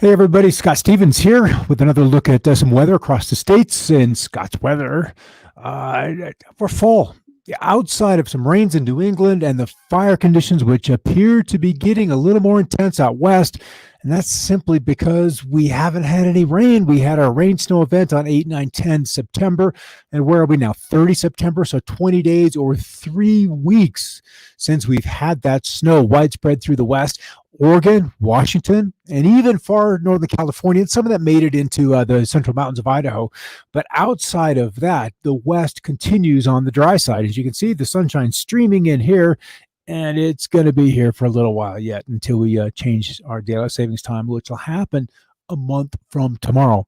Hey everybody, Scott Stevens here with another look at some weather across the states. In Scott's weather, we're fall. Outside of some rains in New England and the fire conditions, which appear to be getting a little more intense out west, and that's simply because we haven't had any rain. We had our rain snow event on 8, 9, 10 September, and where are we now? 30 September, so 20 days or 3 weeks since we've had that snow widespread through the west. Oregon, Washington, and even far northern California. And some of that made it into the central mountains of Idaho. But outside of that, the west continues on the dry side. As you can see, the sunshine's streaming in here, and it's going to be here for a little while yet until we change our daylight savings time, which will happen a month from tomorrow.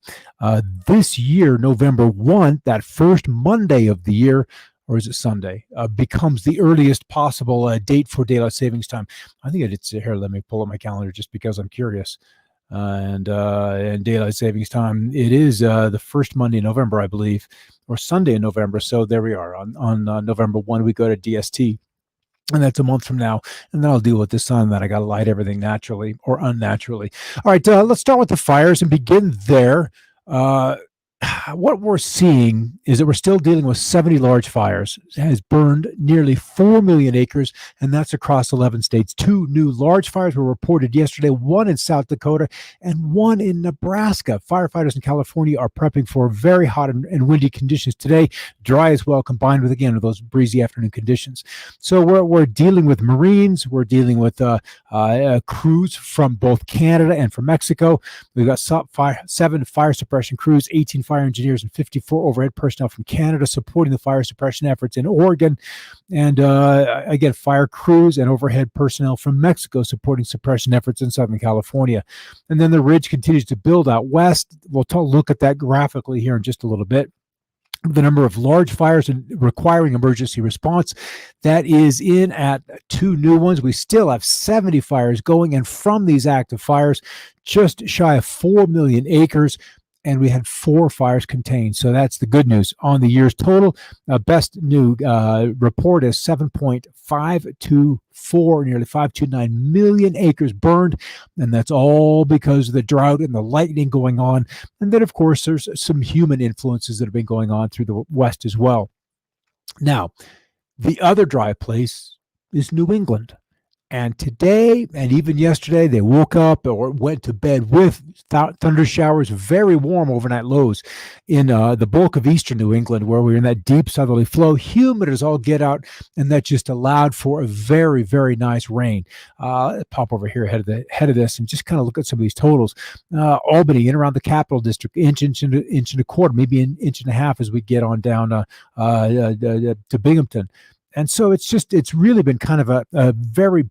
This year, November 1, that first Monday of the year, or is it Sunday, becomes the earliest possible date for daylight savings time. I think it's here. Let me pull up my calendar just because I'm curious. And daylight savings time, it is the first Monday in November, I believe, or Sunday in November. So there we are. On November 1, we go to DST. And that's a month from now. And then I'll deal with the sun that I got to light everything naturally or unnaturally. All right, let's start with the fires and begin there. What we're seeing is that we're still dealing with 70 large fires. It has burned nearly 4 million acres, and that's across 11 states. 2 new large fires were reported yesterday, one in South Dakota and one in Nebraska. Firefighters in California are prepping for very hot and windy conditions today, dry as well, combined with, again, those breezy afternoon conditions. So we're dealing with Marines. We're dealing with crews from both Canada and from Mexico. We've got 7 fire suppression crews, 18 fire engineers, and 54 overhead personnel from Canada supporting the fire suppression efforts in Oregon. And again, fire crews and overhead personnel from Mexico supporting suppression efforts in Southern California. And then the ridge continues to build out west. We'll look at that graphically here in just a little bit. The number of large fires and requiring emergency response, that is in at 2 new ones. We still have 70 fires going, and from these active fires, just shy of 4 million acres, and we had 4 fires contained. So that's the good news. On the year's total, best new report is 7.524, nearly 529 million acres burned. And that's all because of the drought and the lightning going on. And then, of course, there's some human influences that have been going on through the west as well. Now, the other dry place is New England. And today, and even yesterday, they woke up or went to bed with thunder showers, very warm overnight lows in the bulk of eastern New England, where we're in that deep southerly flow, humid as all get out, and that just allowed for a very, very nice rain. Pop over here ahead of this and just kind of look at some of these totals. Albany, in around the Capital District, inch and a quarter, maybe an inch and a half as we get on down to Binghamton. And so it's really been kind of a very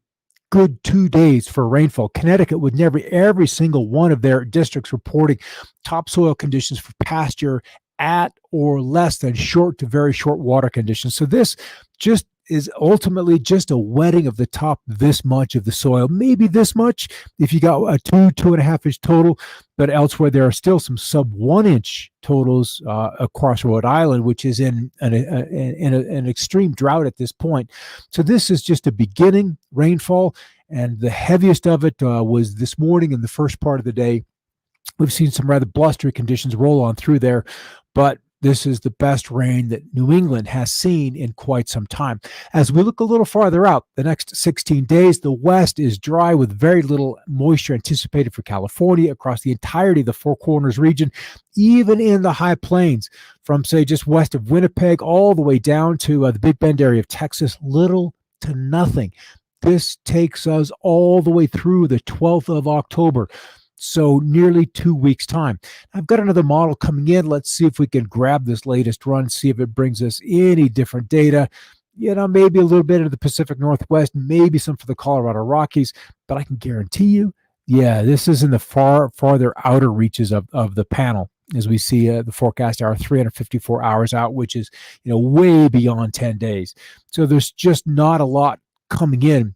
good 2 days for rainfall. Connecticut with every single one of their districts reporting topsoil conditions for pasture at or less than short to very short water conditions. So this just is ultimately just a wetting of the top this much of the soil, maybe this much if you got a 2.5 inch total, but elsewhere there are still some sub 1 inch totals across Rhode Island, which is in an extreme drought at this point. So this is just a beginning rainfall, and the heaviest of it was this morning in the first part of the day. We've seen some rather blustery conditions roll on through there, but this is the best rain that New England has seen in quite some time. As we look a little farther out, the next 16 days, the west is dry with very little moisture anticipated for California across the entirety of the Four Corners region, even in the high plains from, say, just west of Winnipeg all the way down to the Big Bend area of Texas, little to nothing. This takes us all the way through the 12th of October. So nearly 2 weeks' time. I've got another model coming in. Let's see if we can grab this latest run, see if it brings us any different data. Maybe a little bit of the Pacific Northwest, maybe some for the Colorado Rockies, but I can guarantee you, this is in the farther outer reaches of the panel. As we see the forecast are 354 hours out, which is way beyond 10 days. So there's just not a lot coming in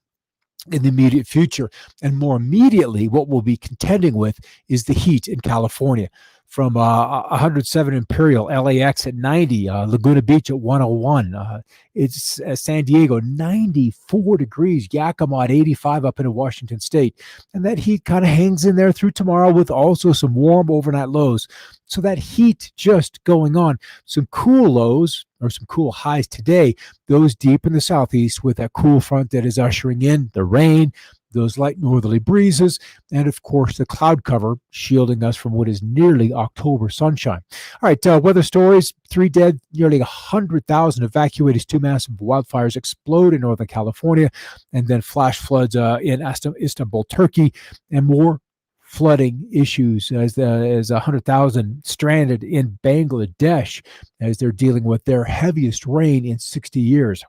the immediate future. And more immediately, what we'll be contending with is the heat in California. from 107 Imperial, LAX at 90, Laguna Beach at 101. It's San Diego, 94 degrees, Yakima at 85 up into Washington State. And that heat kind of hangs in there through tomorrow with also some warm overnight lows. So that heat just going on. Some cool lows or some cool highs today, those deep in the southeast with that cool front that is ushering in the rain, those light northerly breezes, and of course the cloud cover shielding us from what is nearly October sunshine. All right, weather stories: 3 dead, nearly 100,000 evacuated as 2 massive wildfires explode in Northern California, and then flash floods in Istanbul, Turkey, and more flooding issues as 100,000 stranded in Bangladesh as they're dealing with their heaviest rain in 60 years.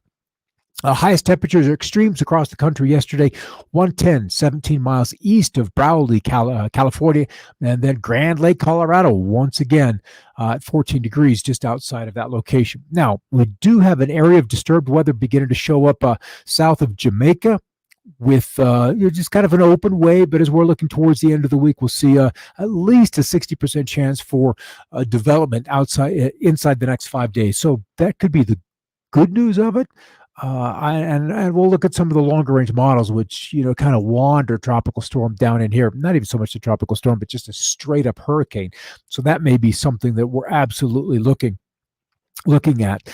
Highest temperatures or extremes across the country yesterday: 110, 17 miles east of Browley, California, and then Grand Lake, Colorado, once again at 14 degrees just outside of that location. Now, we do have an area of disturbed weather beginning to show up south of Jamaica, with just kind of an open way, but as we're looking towards the end of the week, we'll see at least a 60% chance for development inside the next 5 days. So that could be the good news of it. And we'll look at some of the longer range models, which kind of wander tropical storm down in here. Not even so much a tropical storm, but just a straight up hurricane. So that may be something that we're absolutely looking at.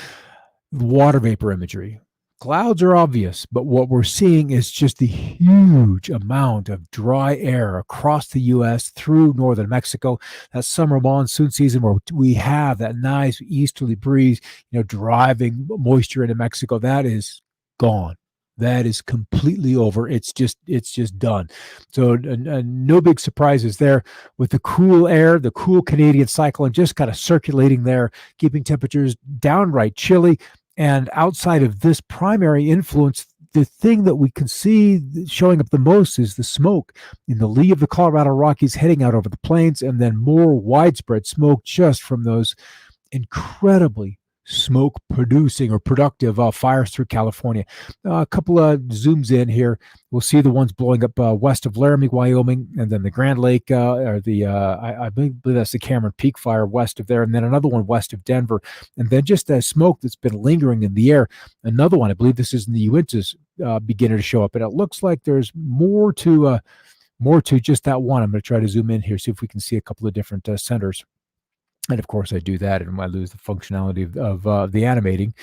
Water vapor imagery. Clouds are obvious, but what we're seeing is just the huge amount of dry air across the U.S. through northern Mexico. That summer monsoon season where we have that nice easterly breeze, driving moisture into Mexico, that is gone. That is completely over. It's just done. So no big surprises there with the cool air, the cool Canadian cyclone just kind of circulating there, keeping temperatures downright chilly. And outside of this primary influence, the thing that we can see showing up the most is the smoke in the lee of the Colorado Rockies heading out over the plains, and then more widespread smoke just from those incredibly smoke producing or productive fires through California. A couple of zooms in here. We'll see the ones blowing up west of Laramie, Wyoming, and then the Grand Lake, or I believe that's the Cameron Peak fire west of there, and then another one west of Denver, and then just that smoke that's been lingering in the air. Another one, I believe this is in the Uintas, beginning to show up, and it looks like there's more to just that one. I'm going to try to zoom in here, see if we can see a couple of different centers. And of course, I do that, and I lose the functionality of the animating.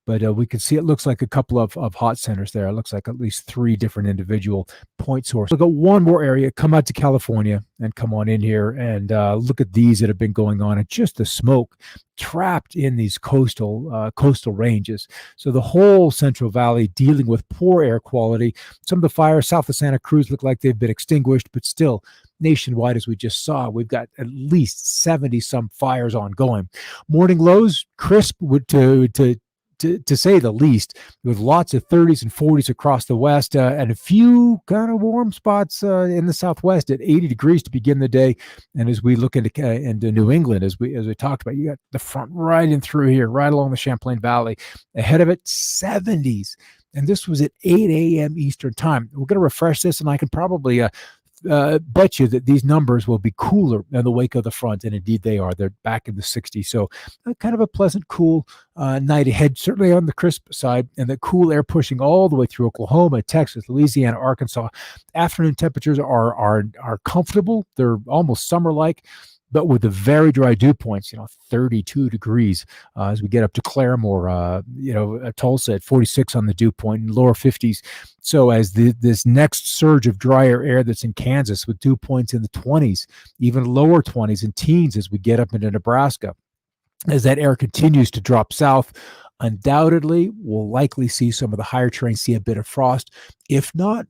But we can see it looks like a couple of hot centers there. It looks like at least 3 different individual point sources. Look at one more area. Come out to California and come on in here and look at these that have been going on, and just the smoke trapped in these coastal ranges. So the whole Central Valley dealing with poor air quality. Some of the fires south of Santa Cruz look like they've been extinguished, but still nationwide, as we just saw, we've got at least 70 some fires ongoing. Morning lows crisp to say the least, with lots of 30s and 40s across the west, and a few kind of warm spots in the southwest at 80 degrees to begin the day. And as we look into New England, as we talked about, you got the front right in through here, right along the Champlain Valley. Ahead of it, 70s. And this was at 8 a.m. Eastern time. We're going to refresh this, and I can probably bet you that these numbers will be cooler in the wake of the front, and indeed they are. They're back in the 60s, so kind of a pleasant, cool night ahead, certainly on the crisp side, and the cool air pushing all the way through Oklahoma, Texas, Louisiana, Arkansas. Afternoon temperatures are comfortable. They're almost summer-like, but with the very dry dew points, 32 degrees as we get up to Claremore, Tulsa at 46 on the dew point, and lower 50s. So as this next surge of drier air that's in Kansas with dew points in the 20s, even lower 20s and teens as we get up into Nebraska, as that air continues to drop south, undoubtedly we'll likely see some of the higher terrain see a bit of frost. If not,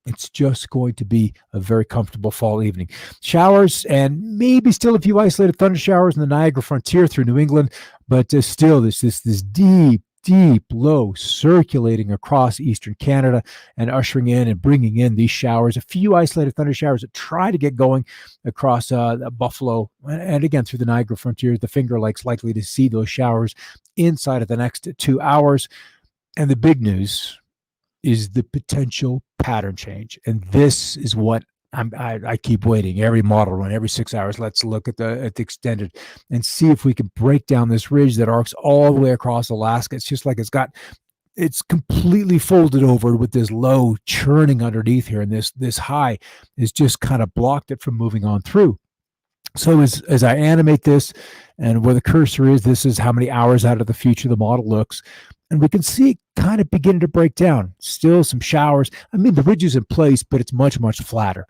it's just going to be a very comfortable fall evening. Showers and maybe still a few isolated thunder showers in the Niagara frontier through New England, but still this deep low circulating across eastern Canada and ushering in and bringing in these showers. A few isolated thunder showers that try to get going across Buffalo and again through the Niagara frontier. The Finger Lakes likely to see those showers inside of the next 2 hours. And the big news is the potential pattern change. And this is what I keep waiting. Every model run, every 6 hours, let's look at the extended and see if we can break down this ridge that arcs all the way across Alaska. It's just like it's completely folded over with this low churning underneath here, and this high is just kind of blocked it from moving on through. So as I animate this and where the cursor is, this is how many hours out of the future the model looks. And we can see it kind of beginning to break down. Still some showers. I mean, the ridge is in place, but it's much, much flatter.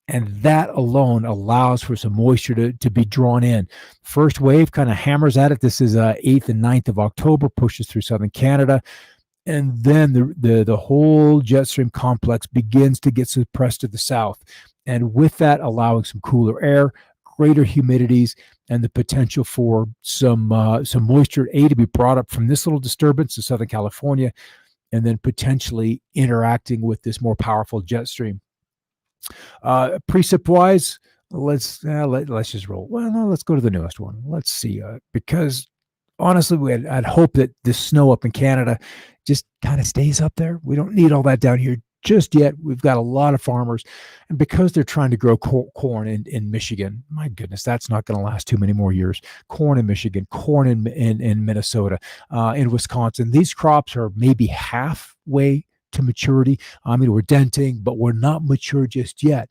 And that alone allows for some moisture to be drawn in. First wave kind of hammers at it. This is 8th and 9th of October, pushes through southern Canada. And then the whole jet stream complex begins to get suppressed to the south. And with that, allowing some cooler air, greater humidities, and the potential for some moisture to be brought up from this little disturbance in Southern California, and then potentially interacting with this more powerful jet stream. Precip wise, let's just roll. Well, no, let's go to the newest one. Let's see, because honestly, I'd hope that this snow up in Canada just kind of stays up there. We don't need all that down here just yet. We've got a lot of farmers, and because they're trying to grow corn in Michigan, my goodness, that's not going to last too many more years. Corn in Michigan, corn in Minnesota, in Wisconsin. These crops are maybe halfway to maturity. I mean, we're denting, but we're not mature just yet.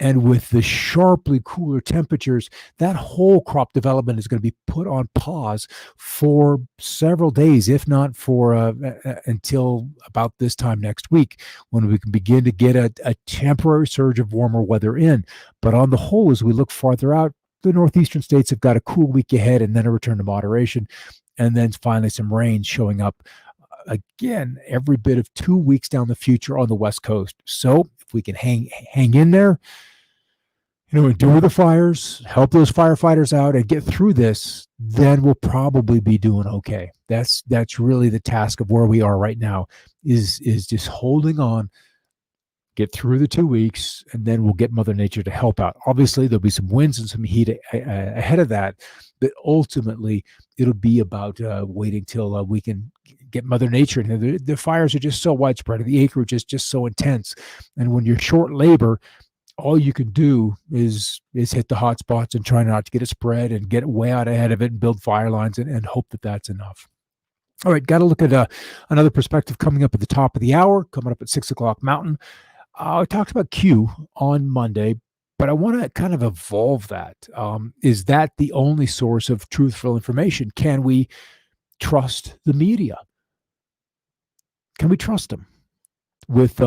And with the sharply cooler temperatures, that whole crop development is going to be put on pause for several days, if not for until about this time next week, when we can begin to get a temporary surge of warmer weather in. But on the whole, as we look farther out, the northeastern states have got a cool week ahead, and then a return to moderation, and then finally some rain showing up again every bit of 2 weeks down the future on the West Coast. So if we can hang in there, endure the fires, help those firefighters out, and get through this, then we'll probably be doing okay. That's really the task of where we are right now, is just holding on, get through the 2 weeks, and then we'll get Mother Nature to help out. Obviously, there'll be some winds and some heat ahead of that, but ultimately, it'll be about waiting till we can get Mother Nature. And the fires are just so widespread, the acreage is just so intense, and when you're short labor, all you can do is hit the hot spots and try not to get it spread and get way out ahead of it and build fire lines and hope that that's enough. All right, got to look at another perspective coming up at the top of the hour, coming up at 6 o'clock Mountain. I talked about Q on Monday, but I want to kind of evolve that. Is that the only source of truthful information? Can we trust the media? Can we trust them with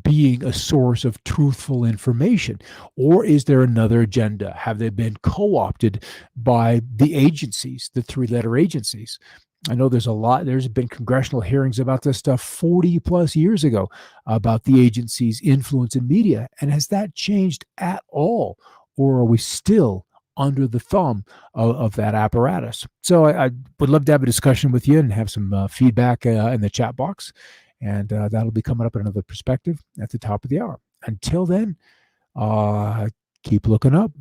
being a source of truthful information? Or is there another agenda? Have they been co-opted by the agencies, the three-letter agencies? I know there's been congressional hearings about this stuff 40 plus years ago about the agency's influence in media. And has that changed at all? Or are we still under the thumb of that apparatus? So I would love to have a discussion with you and have some feedback in the chat box. And that'll be coming up in another perspective at the top of the hour. Until then, keep looking up.